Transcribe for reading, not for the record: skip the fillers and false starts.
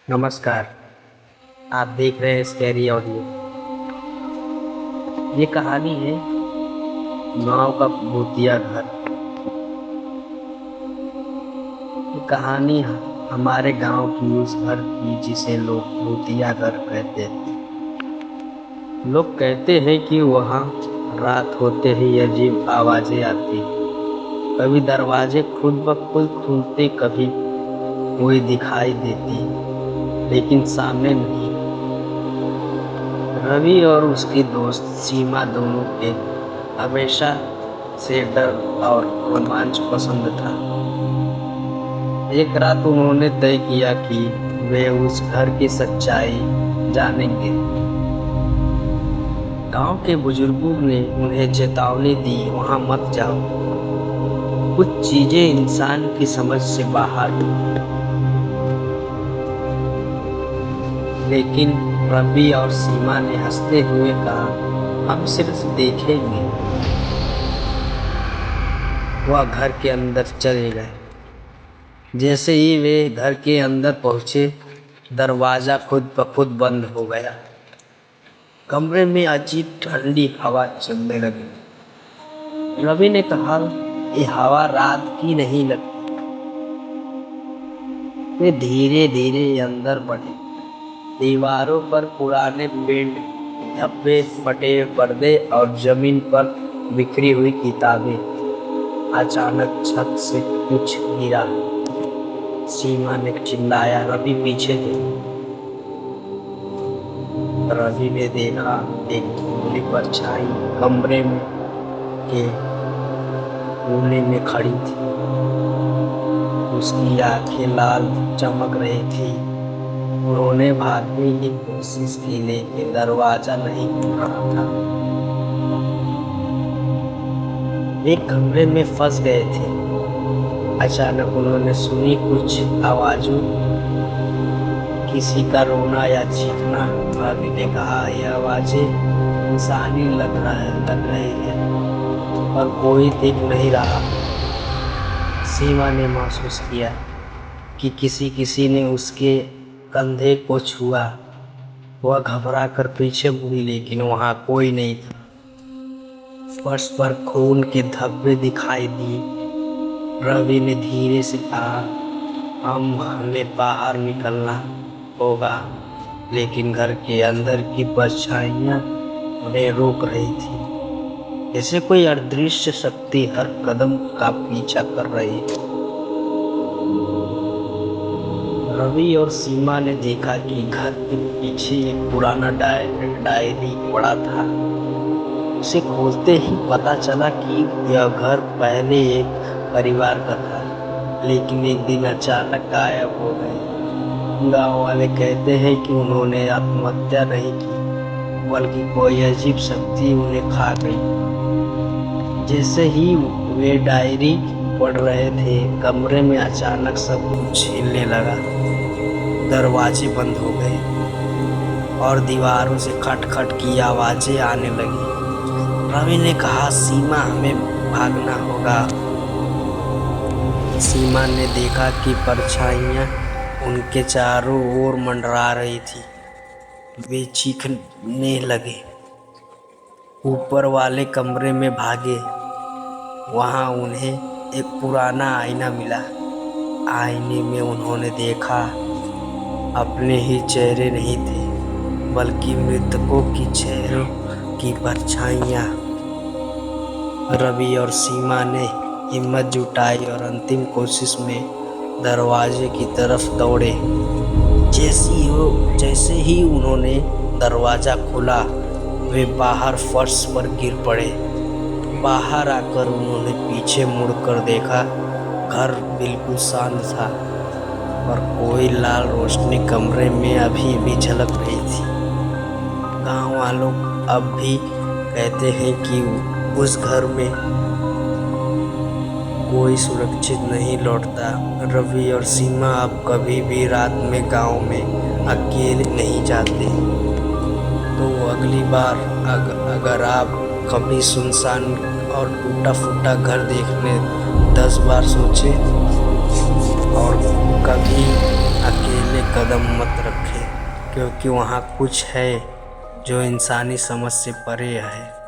नमस्कार। आप देख रहे हैं स्कैरी ऑडियो। ये कहानी है गांव का भूतिया घर। ये कहानी हमारे गांव की उस घर की जिसे लोग भूतिया घर कहते हैं। लोग कहते हैं कि वहाँ रात होते ही अजीब आवाजें आती। कभी दरवाजे खुद ब खुद खुलते, कभी कोई दिखाई देती, लेकिन सामने नहीं। रवि और उसकी दोस्त सीमा दोनों के हमेशा से डर और रोमांच पसंद था। एक रात उन्होंने तय किया कि वे उस घर की सच्चाई जानेंगे। गांव के बुजुर्गों ने उन्हें चेतावनी दी, वहां मत जाओ, कुछ चीजें इंसान की समझ से बाहर हैं। लेकिन रवि और सीमा ने हंसते हुए कहा, हम सिर्फ देखेंगे। वह घर के अंदर चले गए। जैसे ही वे घर के अंदर पहुंचे, दरवाजा खुद ब खुद बंद हो गया। कमरे में अजीब ठंडी हवा चलने लगी। रवि ने कहा, ये हवा रात की नहीं लगती। वे धीरे धीरे अंदर बढ़े। दीवारों पर पुराने पेंट, धब्बे, फटे पर्दे और जमीन पर बिखरी हुई किताबें। अचानक छत से कुछ गिरा। सीमा ने चिल्लाया, रवि पीछे देखो। रवि ने देखा, एक धुंधली परछाई कमरे में के कोने में खड़ी थी। उसकी आंखें लाल चमक रही थी। उन्होंने भागने की कोशिश की, लेकिन दरवाजा नहीं खुल रहा था। वे कमरे में फंस गए थे। अचानक उन्होंने सुनी कुछ आवाजों, किसी का रोना या चीखना। रवि ने कहा, यह आवाजें इंसानी लग रही है, पर कोई दिख नहीं रहा। सीमा ने महसूस किया कि किसी ने उसके कंधे को छुआ। वह घबरा कर पीछे मुड़ी, लेकिन वहां कोई नहीं था। फर्श पर खून के धब्बे दिखाई दिए। रवि ने धीरे से कहा, हमें बाहर निकलना होगा, लेकिन घर के अंदर की परछाइयां उन्हें रोक रही थी, जैसे कोई अदृश्य शक्ति हर कदम का पीछा कर रही है। रवि और सीमा ने देखा कि घर के पीछे एक पुराना डायरी पड़ा था। उसे खोलते ही पता चला कि यह घर पहले एक परिवार का था, लेकिन एक दिन अचानक गायब हो गए। गांव वाले कहते हैं कि उन्होंने आत्महत्या नहीं की, बल्कि कोई अजीब शक्ति उन्हें खा गई। जैसे ही वे डायरी पढ़ रहे थे, कमरे में अचानक सब कुछ हिलने लगा। दरवाजे बंद हो गए और दीवारों से खटखट की आवाजें आने लगी। रवि ने कहा, सीमा, हमें भागना होगा। सीमा ने देखा कि परछाइयां उनके चारों ओर मंडरा रही थी। वे चीखने लगे। ऊपर वाले कमरे में भागे। वहां उन्हें एक पुराना आईना मिला। आईने में उन्होंने देखा, अपने ही चेहरे नहीं थे, बल्कि मृतकों की चेहरों की परछाइयां। रवि और सीमा ने हिम्मत जुटाई और अंतिम कोशिश में दरवाजे की तरफ दौड़े। जैसे ही उन्होंने दरवाजा खोला, वे बाहर फर्श पर गिर पड़े। बाहर आकर उन्होंने पीछे मुड़कर देखा। घर बिल्कुल शांत था, पर कोई लाल रोशनी कमरे में अभी भी झलक रही थी। गांव वालों अब भी कहते हैं कि उस घर में कोई सुरक्षित नहीं लौटता। रवि और सीमा अब कभी भी रात में गांव में अकेले नहीं जाते। तो अगली बार अगर आप कभी सुनसान और टूटा फूटा घर देखने 10 बार सोचें और कभी अकेले कदम मत रखें, क्योंकि वहाँ कुछ है जो इंसानी समझ से परे है।